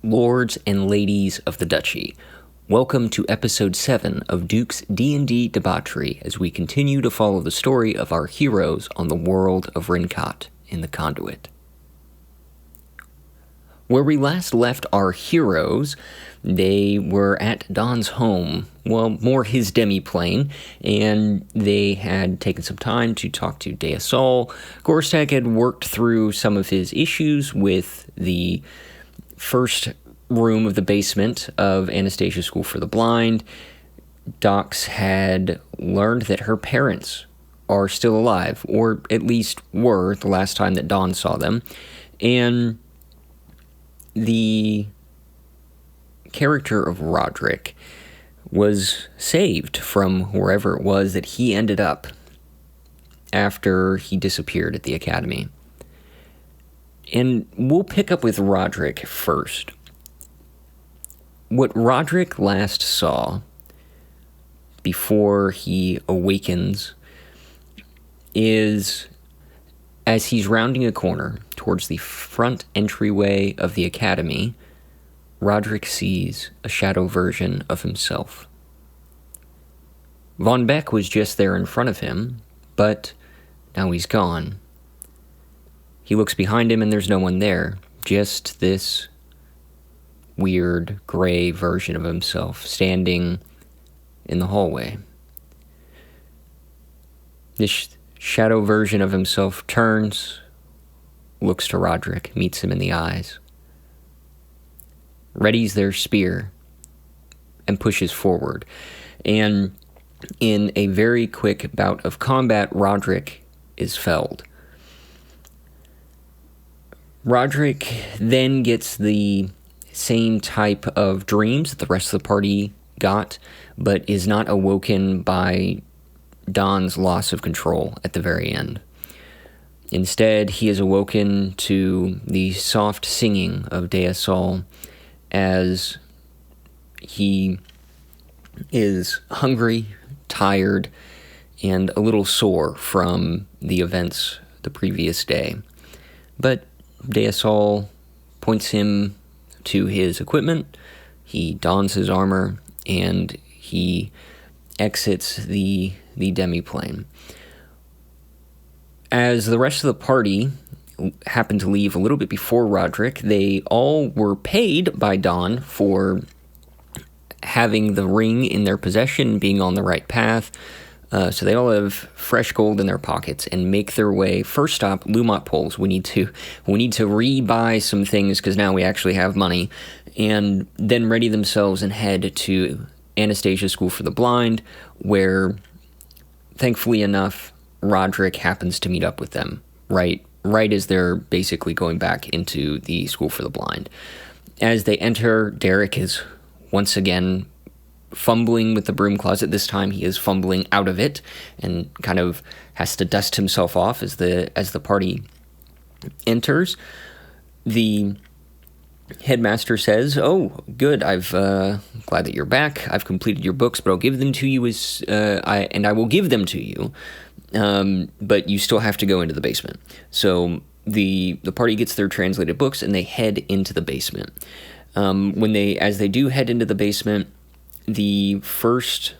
Lords and ladies of the Duchy, welcome to episode 7 of Duke's D&D Debauchery as we continue to follow the story of our heroes on the world of Renkaat in the Conduit. Where we last left our heroes, they were at Don's home, well, more his demi-plane, and they had taken some time to talk to Dayton. Gorstag had worked through some of his issues with the first room of the basement of Anastasia's School for the Blind. Dox had learned that her parents are still alive, or at least were the last time that Don saw them, and the character of Roderick was saved from wherever it was that he ended up after he disappeared at the academy. And we'll pick up with Roderick first. What Roderick last saw before he awakens is, as he's rounding a corner towards the front entryway of the academy, Roderick sees a shadow version of himself. Von Beck was just there in front of him, but now he's gone. He looks behind him and there's no one there, just this weird gray version of himself standing in the hallway. This shadow version of himself turns, looks to Roderick, meets him in the eyes, readies their spear, and pushes forward. And in a very quick bout of combat, Roderick is felled. Roderick then gets the same type of dreams that the rest of the party got, but is not awoken by Don's loss of control at the very end. Instead, he is awoken to the soft singing of Dayton as he is hungry, tired, and a little sore from the events the previous day. But Dayton points him to his equipment, he dons his armor, and he exits the demi-plane. As the rest of the party happened to leave a little bit before Roderick, they all were paid by Don for having the ring in their possession, being on the right path. So they all have fresh gold in their pockets and make their way. First stop, Lumot Poles. We need to re-buy some things because now we actually have money, and then ready themselves and head to Anastasia's School for the Blind, where, thankfully enough, Roderick happens to meet up with them right as they're basically going back into the School for the Blind. As they enter, Derek is once again fumbling with the broom closet. This time he is fumbling out of it and kind of has to dust himself off as the party enters. The headmaster says, "Oh, good. I've glad that you're back. I've completed your books, but I'll give them to you I will give them to you. But you still have to go into the basement." So the party gets their translated books and they head into the basement. As they do head into the basement, the first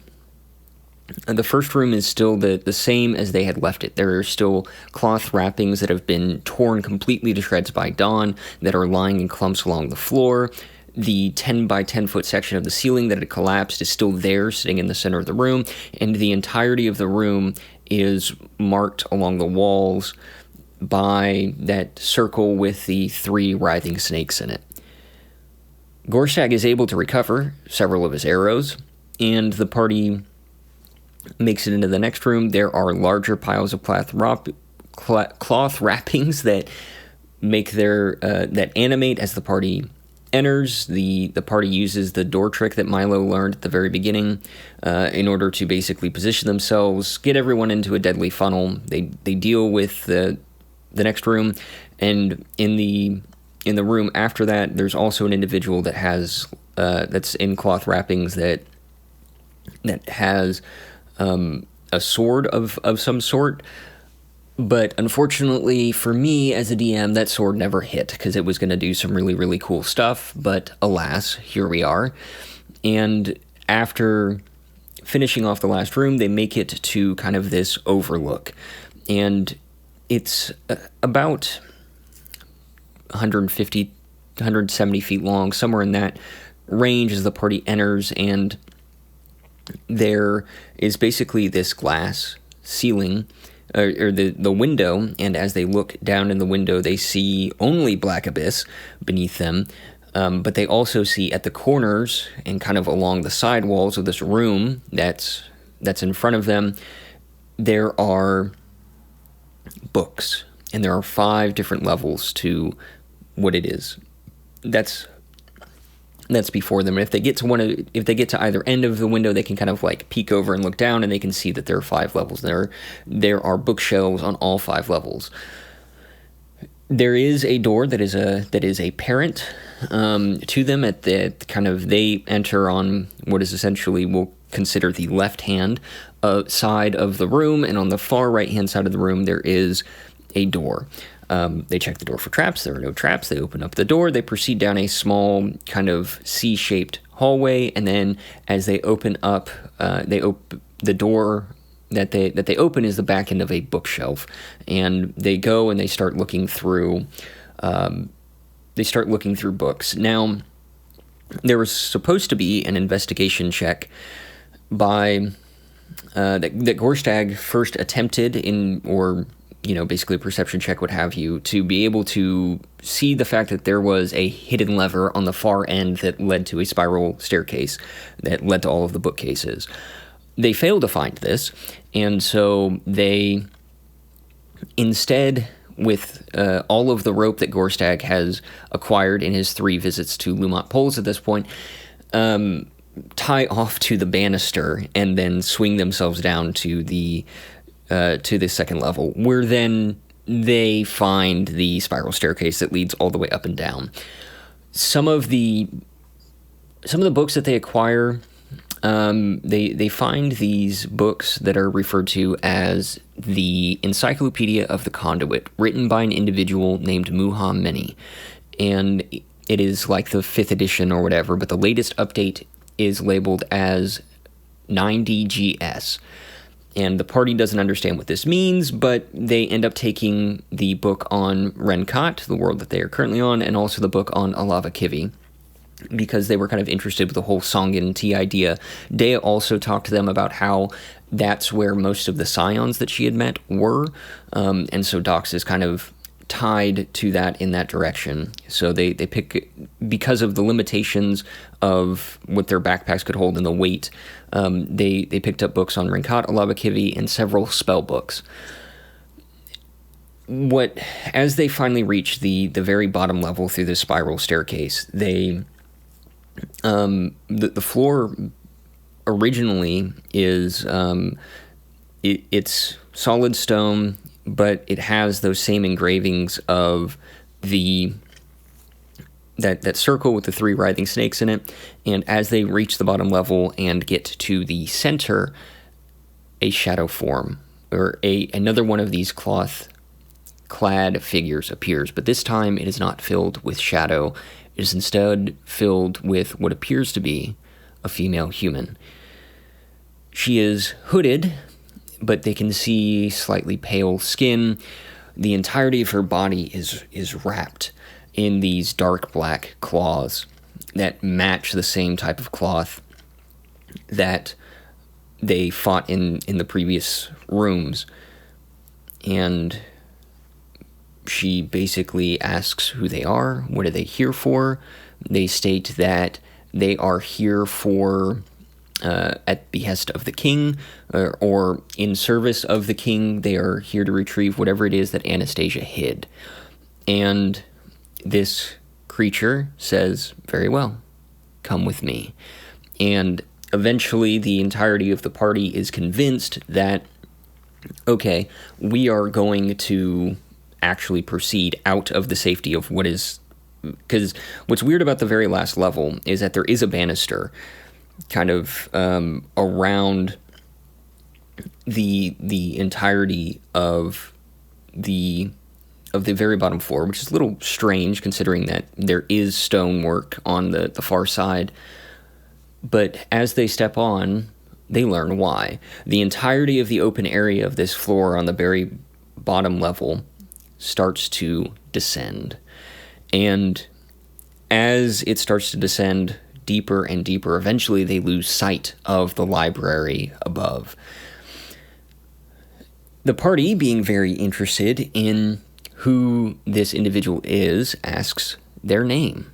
room is still the same as they had left it. There are still cloth wrappings that have been torn completely to shreds by Dawn that are lying in clumps along the floor. The 10 by 10 foot section of the ceiling that had collapsed is still there, sitting in the center of the room, and the entirety of the room is marked along the walls by that circle with the 3 writhing snakes in it. Gorstag is able to recover several of his arrows, and the party makes it into the next room. There are larger piles of cloth wrappings that make that animate as the party enters. The party uses the door trick that Milo learned at the very beginning in order to basically position themselves, get everyone into a deadly funnel. They deal with the next room, and in the room after that, there's also an individual that has that's in cloth wrappings that has a sword of some sort. But unfortunately for me as a DM, that sword never hit because it was going to do some really, really cool stuff. But alas, here we are. And after finishing off the last room, they make it to kind of this overlook. And it's about 150, 170 feet long, somewhere in that range as the party enters. And there is basically this glass ceiling, or the window, and as they look down in the window, they see only black abyss beneath them, but they also see at the corners and kind of along the side walls of this room that's in front of them, there are books, and there are 5 different levels to what it is. That's before them. If they get to either end of the window, they can kind of like peek over and look down, and they can see that there are 5 levels. There are bookshelves on all 5 levels. There is a door that is a parent to them at the kind of, they enter on what is essentially, we'll consider the left hand side of the room, and on the far right hand side of the room there is a door. They check the door for traps. There are no traps. They open up the door. They proceed down a small kind of C-shaped hallway, and then as they open up, the door that they open is the back end of a bookshelf, and they go and they start looking through. They start looking through books. Now, there was supposed to be an investigation check by that Gorstag first attempted basically a perception check, what have you, to be able to see the fact that there was a hidden lever on the far end that led to a spiral staircase that led to all of the bookcases. They failed to find this, and so they instead, with all of the rope that Gorstag has acquired in his 3 visits to Lumot Poles at this point, tie off to the banister and then swing themselves down to the second level, where then they find the spiral staircase that leads all the way up and down. Some of the books that they acquire, they find these books that are referred to as the Encyclopedia of the Conduit, written by an individual named Muha Meni, and it is like the 5th edition or whatever, but the latest update is labeled as 9DGS. And the party doesn't understand what this means, but they end up taking the book on Renkaat, the world that they are currently on, and also the book on Alava Kivi, because they were kind of interested with the whole Songan tea idea. Dea also talked to them about how that's where most of the scions that she had met were, and so Dox is kind of tied to that in that direction. So they pick, because of the limitations of what their backpacks could hold and the weight, they picked up books on Renkaat, Alabakivi, and several spell books. As they finally reach the very bottom level through the spiral staircase, the floor originally is it's solid stone, but it has those same engravings of that circle with the 3 writhing snakes in it. And as they reach the bottom level and get to the center, a shadow form, or another one of these cloth-clad figures appears. But this time it is not filled with shadow. It is instead filled with what appears to be a female human. She is hooded, but they can see slightly pale skin. The entirety of her body is wrapped in these dark black claws that match the same type of cloth that they fought in the previous rooms. And she basically asks who they are, what are they here for. They state that they are here for at behest of the king, or in service of the king. They are here to retrieve whatever it is that Anastasia hid. And this creature says, very well, come with me. And eventually the entirety of the party is convinced that, okay, we are going to actually proceed out of the safety of what is... Because what's weird about the very last level is that there is a banister kind of around the entirety of the very bottom floor, which is a little strange considering that there is stonework on the far side. But as they step on, they learn why. The entirety of the open area of this floor on the very bottom level starts to descend. And as it starts to descend deeper and deeper, eventually they lose sight of the library above. The party, being very interested in who this individual is, asks their name.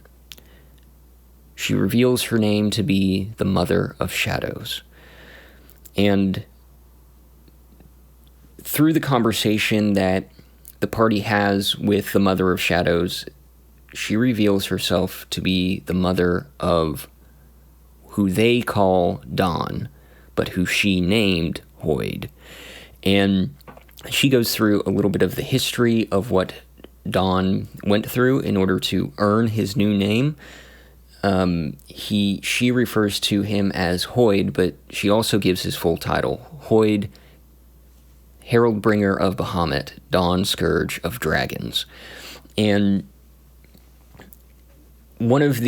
She reveals her name to be the Mother of Shadows. And through the conversation that the party has with the Mother of Shadows, she reveals herself to be the mother of who they call Dawn, but who she named Hoid. And she goes through a little bit of the history of what Dawn went through in order to earn his new name. She refers to him as Hoid, but she also gives his full title: Hoid, Herald Bringer of Bahamut, Dawn Scourge of Dragons. And one of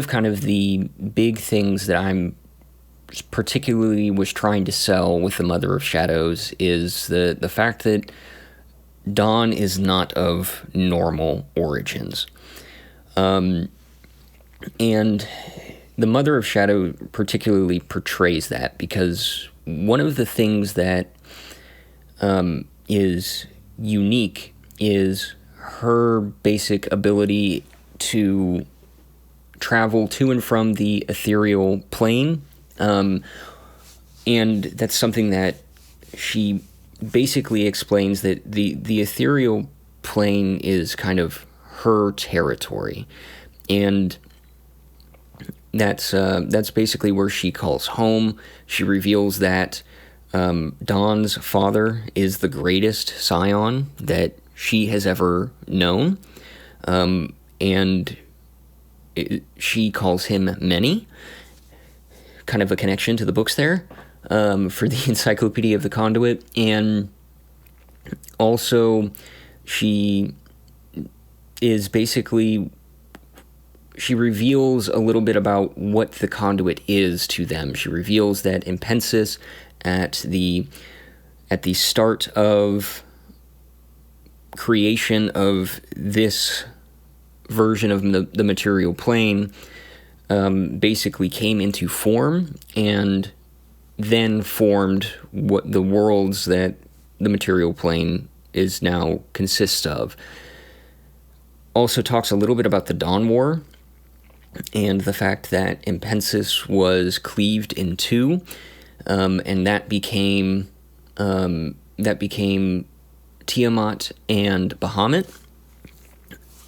kind of the big things that I'm particularly was trying to sell with the Mother of Shadows is the fact that Dawn is not of normal origins. And the Mother of Shadow particularly portrays that, because one of the things that is unique is her basic ability to travel to and from the ethereal plane. And that's something that she basically explains, that the ethereal plane is kind of her territory. And that's basically where she calls home. She reveals that Dawn's father is the greatest scion that she has ever known. And she calls him Many. Kind of a connection to the books there, for the Encyclopedia of the Conduit. And also, she reveals a little bit about what the Conduit is to them. She reveals that Impensis, at the start of creation of this version of the material plane, basically came into form and then formed what the worlds that the material plane is now consists of. Also talks a little bit about the Dawn War and the fact that Impensis was cleaved in two, and that became Tiamat and Bahamut.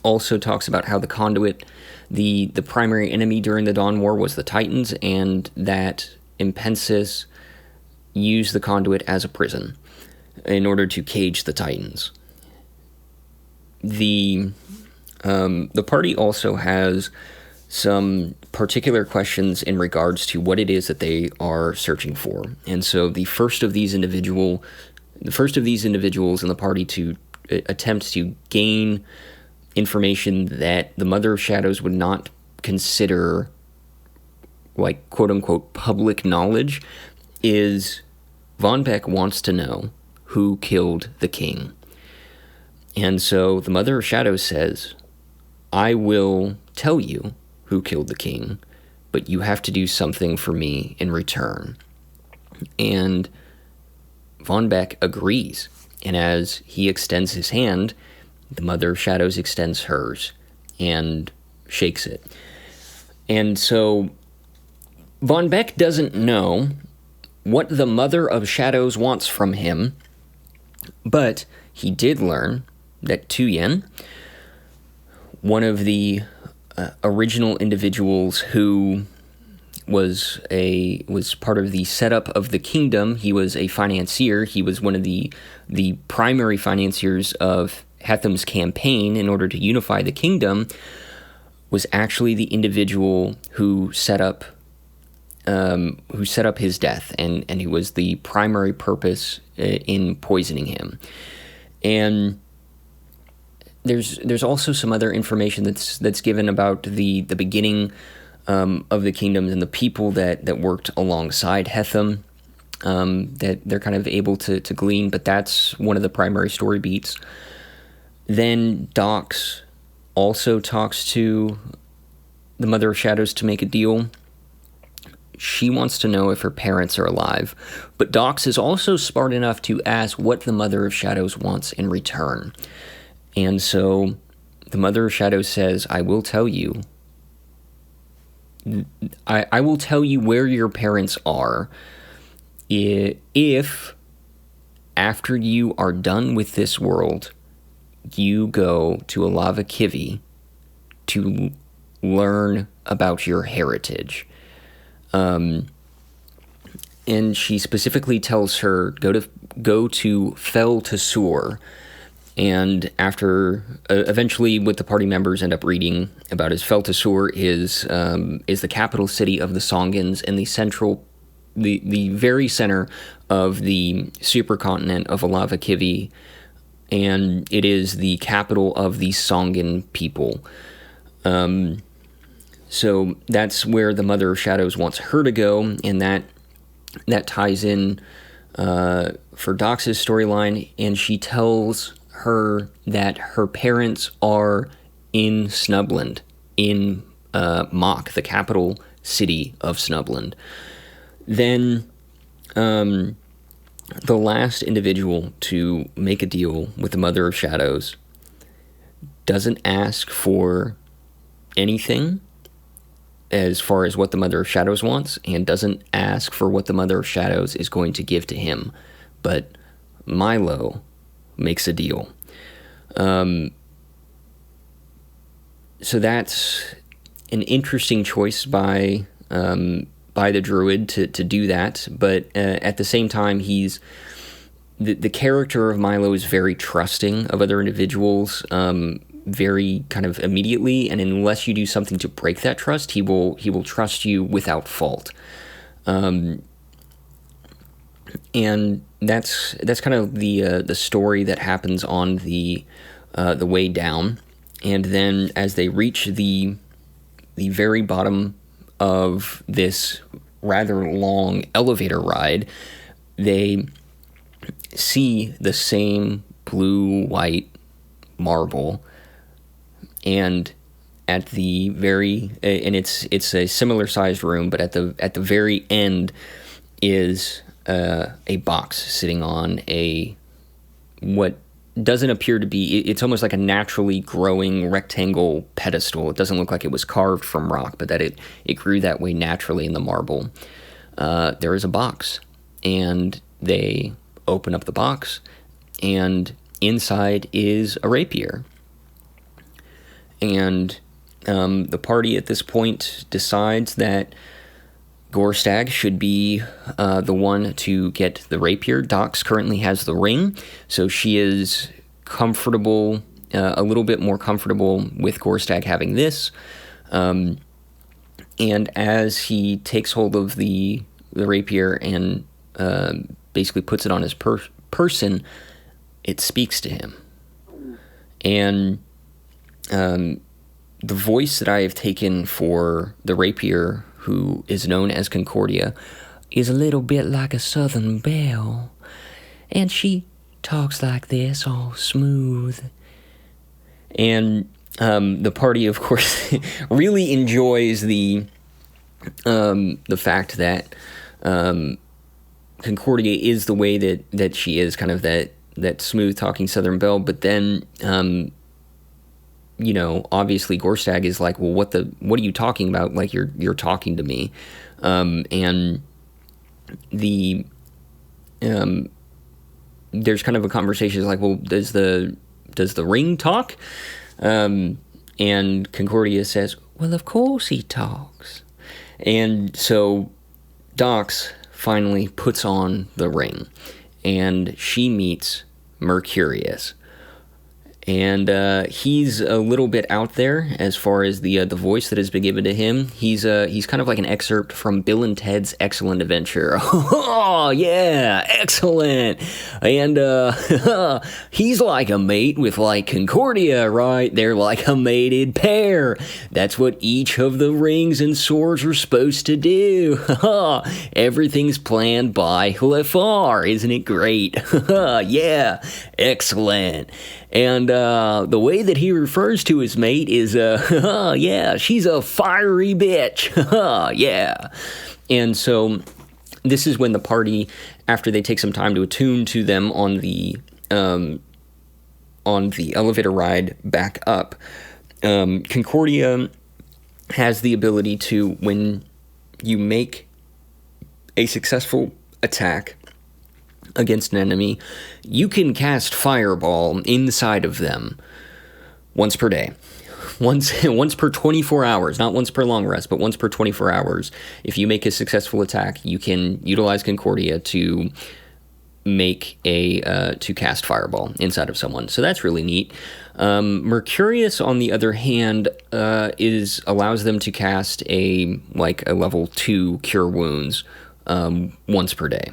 Also talks about how the Conduit, the primary enemy during the Dawn War was the Titans, and that Impensis used the Conduit as a prison in order to cage the Titans. The party also has some particular questions in regards to what it is that they are searching for. And so the first of these individuals in the party to attempt to gain information that the Mother of Shadows would not consider, like, quote-unquote public knowledge, is Von Beck wants to know who killed the king. And so the Mother of Shadows says, I will tell you who killed the king, but you have to do something for me in return. And Von Beck agrees, and as he extends his hand, the Mother of Shadows extends hers and shakes it. And so Von Beck doesn't know what the Mother of Shadows wants from him, but he did learn that Tuyen, one of the original individuals who was part of the setup of the kingdom, he was a financier. He was one of the primary financiers of Hetham's campaign in order to unify the kingdom, was actually the individual who set up who set up his death, and he was the primary purpose in poisoning him. And there's also some other information that's given about the beginning of the kingdoms and the people that worked alongside Hethum, that they're kind of able to glean, but that's one of the primary story beats. Then Dox also talks to the Mother of Shadows to make a deal. She wants to know if her parents are alive, but Dox is also smart enough to ask what the Mother of Shadows wants in return. And so the Mother of Shadows says, I will tell you. I will tell you where your parents are if, after you are done with this world, you go to Alava Kivi to learn about your heritage. And she specifically tells her, go to Fel Tesur. And after, eventually what the party members end up reading about is Fel Tesur is the capital city of the Songans and the very center of the supercontinent of Alava Kivi, and it is the capital of the Songan people. So that's where the Mother of Shadows wants her to go, and that ties in for Dox's storyline, and she tells her that her parents are in Snubland, in Mock, the capital city of Snubland. Then the last individual to make a deal with the Mother of Shadows doesn't ask for anything as far as what the Mother of Shadows wants, and doesn't ask for what the Mother of Shadows is going to give to him. But Milo makes a deal. So that's an interesting choice by the druid to do that, but at the same time, he's the character of Milo is very trusting of other individuals, very kind of immediately, and unless you do something to break that trust, he will trust you without fault. And that's kind of the story that happens on the way down, and then as they reach the very bottom of this rather long elevator ride, they see the same blue-white marble, and at the very and it's a similar sized room, but at the very end is a box sitting on what doesn't appear to be, it's almost like a naturally growing rectangle pedestal. It doesn't look like it was carved from rock, but that it grew that way naturally in the marble. There is a box, and they open up the box, and inside is a rapier. And the party at this point decides that Gorstag should be the one to get the rapier. Dox currently has the ring, so she is comfortable, a little bit more comfortable with Gorstag having this. And as he takes hold of the rapier and basically puts it on his person, it speaks to him. And the voice that I have taken for the rapier, who is known as Concordia, is a little bit like a southern belle, and she talks like this, all smooth. And the party, of course, really enjoys the fact that Concordia is the way that she is, kind of that smooth talking southern belle. But then obviously Gorstag is like, well, what are you talking about? Like, you're talking to me. And there's kind of a conversation, like, well, does the ring talk? And Concordia says, well, of course he talks. And so Dox finally puts on the ring, and she meets Mercurius. And he's a little bit out there as far as the voice that has been given to him. He's kind of like an excerpt from Bill and Ted's Excellent Adventure. Oh yeah, excellent. And he's like a mate with like Concordia, right? They're like a mated pair. That's what each of the rings and swords are supposed to do. Everything's planned by Lefar, isn't it great? Yeah, excellent. And the way that he refers to his mate is, yeah, she's a fiery bitch. Yeah. And so this is when the party, after they take some time to attune to them on the elevator ride back up, Concordia has the ability to, when you make a successful attack against an enemy, you can cast Fireball inside of them once per day. Once per 24 hours, not once per long rest, but once per 24 hours. If you make a successful attack, you can utilize Concordia to make to cast Fireball inside of someone. So that's really neat. Mercurius, on the other hand, allows them to cast a level 2 Cure Wounds once per day.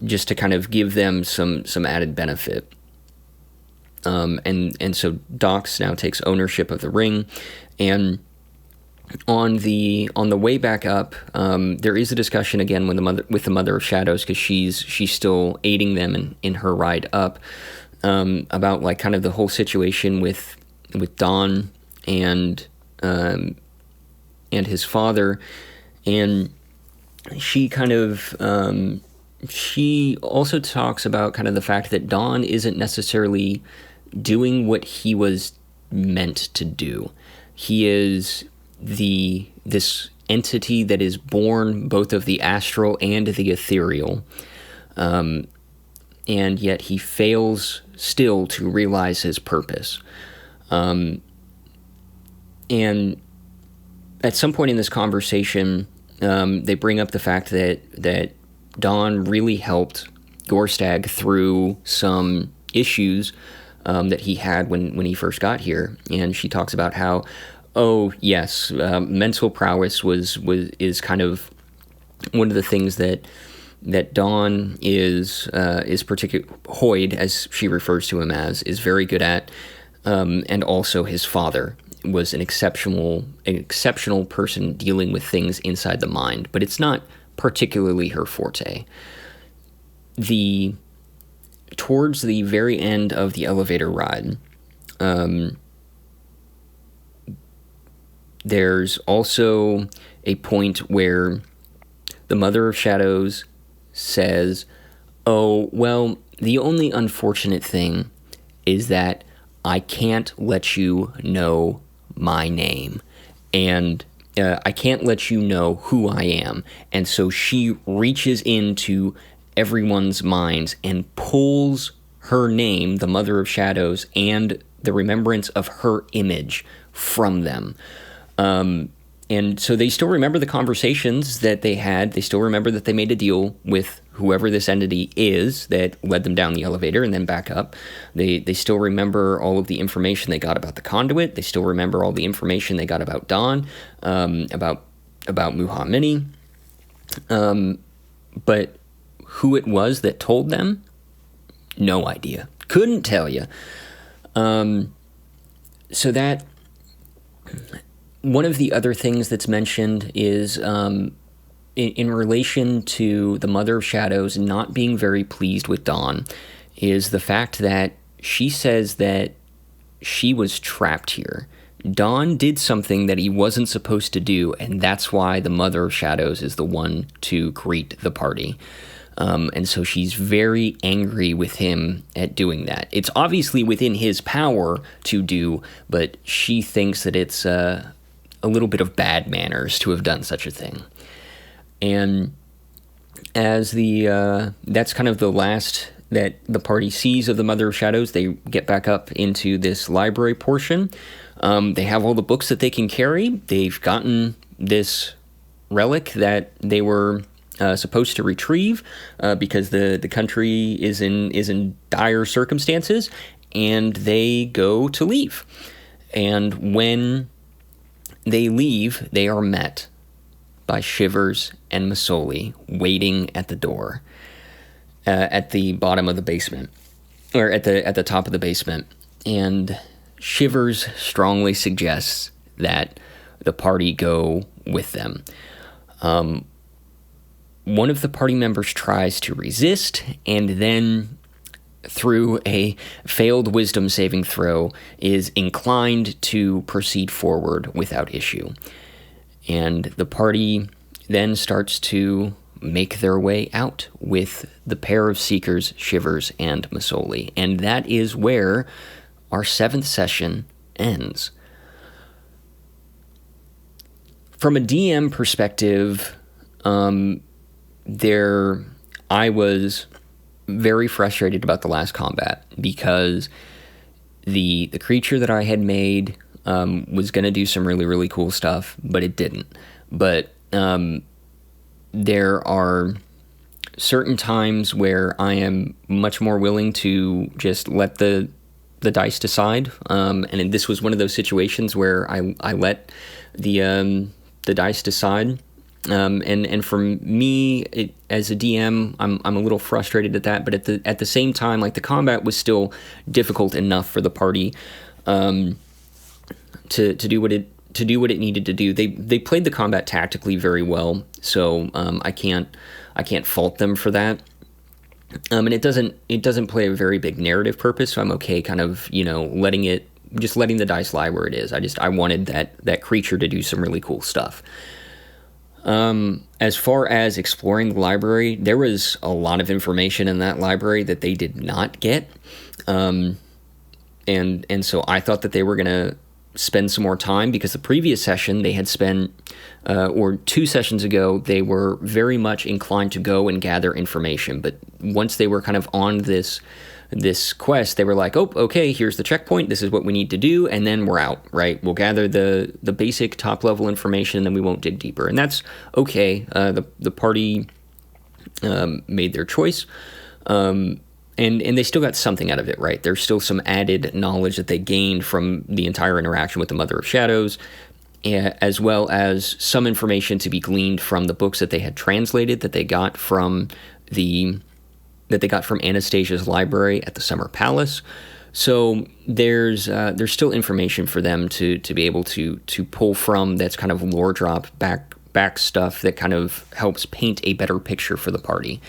Just to kind of give them some added benefit. And so Dox now takes ownership of the ring, and on the way back up, there is a discussion again with the Mother of Shadows, because she's still aiding them in her ride up, about like kind of the whole situation with Don and his father, and she kind of she also talks about kind of the fact that Don isn't necessarily doing what he was meant to do. He is this entity that is born both of the astral and the ethereal, and yet he fails still to realize his purpose. And at some point in this conversation, they bring up the fact that Dawn really helped Gorstag through some issues that he had when he first got here, and she talks about how, oh yes, mental prowess is kind of one of the things that Dawn is particular. Hoyd, as she refers to him as, is very good at, and also his father was an exceptional person dealing with things inside the mind, but it's not particularly her forte. Towards the very end of the elevator ride, there's also a point where the Mother of Shadows says, oh, well, the only unfortunate thing is that I can't let you know my name, and I can't let you know who I am. And so she reaches into everyone's minds and pulls her name, the Mother of Shadows, and the remembrance of her image from them. And so they still remember the conversations that they had. They still remember that they made a deal with whoever this entity is that led them down the elevator and then back up. They still remember all of the information they got about the conduit. They still remember all the information they got about Dawn, about Muhammini. But who it was that told them, no idea. Couldn't tell you. So that... One of the other things that's mentioned is in relation to the Mother of Shadows not being very pleased with Dawn, is the fact that she says that she was trapped here. Dawn did something that he wasn't supposed to do, and that's why the Mother of Shadows is the one to greet the party. And so she's very angry with him at doing that. It's obviously within his power to do, but she thinks that it's a little bit of bad manners to have done such a thing. And as that's kind of the last that the party sees of the Mother of Shadows, they get back up into this library portion. They have all the books that they can carry. They've gotten this relic that they were supposed to retrieve because the country is in dire circumstances, and they go to leave. And when they leave, they are met by Shivers and Masoli waiting at the door, at the bottom of the basement, or at the top of the basement. And Shivers strongly suggests that the party go with them. One of the party members tries to resist, and then, through a failed wisdom saving throw, is inclined to proceed forward without issue. And the party then starts to make their way out with the pair of seekers, Shivers and Masoli. And that is where our 7th session ends. From a DM perspective, I was very frustrated about the last combat, because the creature that I had made was going to do some really, really cool stuff, but it didn't. But there are certain times where I am much more willing to just let the dice decide, and this was one of those situations where I let the dice decide. And for me, as a DM, I'm a little frustrated at that. But at the same time, like, the combat was still difficult enough for the party to do what it needed to do. They played the combat tactically very well, so I can't fault them for that. And it doesn't play a very big narrative purpose, so I'm okay kind of, letting the dice lie where it is. I wanted that creature to do some really cool stuff. As far as exploring the library, there was a lot of information in that library that they did not get. And so I thought that they were going to spend some more time, because the previous session they had spent, or 2 sessions ago, they were very much inclined to go and gather information. But once they were kind of on this quest, they were like, oh, okay, here's the checkpoint, this is what we need to do, and then we're out, right? We'll gather the basic top-level information, and then we won't dig deeper. And that's okay. The party made their choice, and they still got something out of it, right? There's still some added knowledge that they gained from the entire interaction with the Mother of Shadows, as well as some information to be gleaned from the books that they had translated, that they got from Anastasia's library at the Summer Palace. So there's still information for them to be able to pull from, that's kind of lore drop back stuff that kind of helps paint a better picture for the party.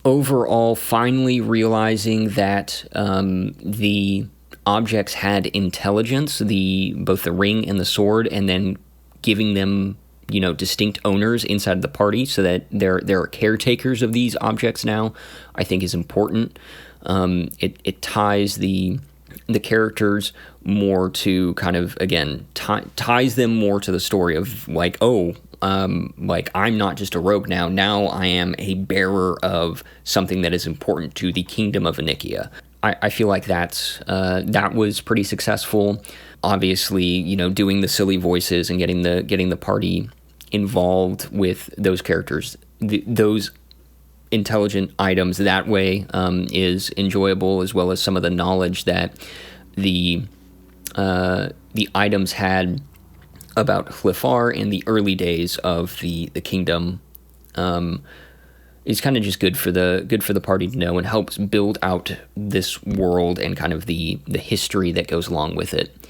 Overall, finally realizing that the objects had intelligence, both the ring and the sword, and then giving them distinct owners inside the party, so that there are caretakers of these objects now, I think is important. It ties the characters more to kind of, again, ties them more to the story of like, like, I'm not just a rogue now I am a bearer of something that is important to the kingdom of Anikia. I feel like that was pretty successful. Obviously, doing the silly voices and getting the party involved with those characters, those intelligent items that way, is enjoyable, as well as some of the knowledge that the items had about Hlifar in the early days of the kingdom. Is kind of just good for the party to know, and helps build out this world and kind of the history that goes along with it.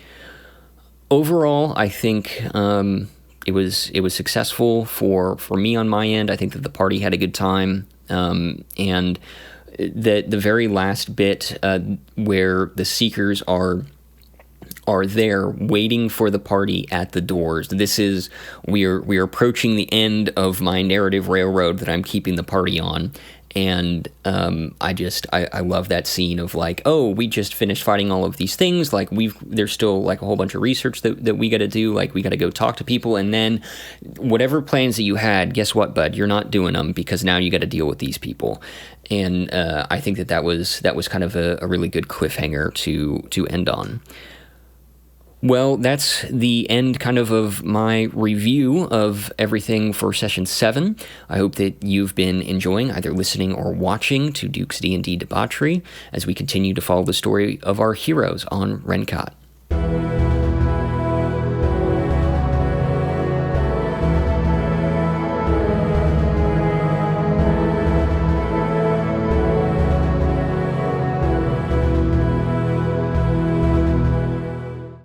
Overall, I think it was successful for me on my end. I think that the party had a good time, and the very last bit where the Seekers are there waiting for the party at the doors. We are approaching the end of my narrative railroad that I'm keeping the party on, and I love that scene of like, oh, we just finished fighting all of these things, like there's still like a whole bunch of research that we got to do, like we got to go talk to people, and then whatever plans that you had, guess what, bud, you're not doing them, because now you got to deal with these people. And I think that was kind of a really good cliffhanger to end on. Well, that's the end of my review of everything for Session 7. I hope that you've been enjoying either listening or watching to Duke's D&D Debauchery as we continue to follow the story of our heroes on Renkaat.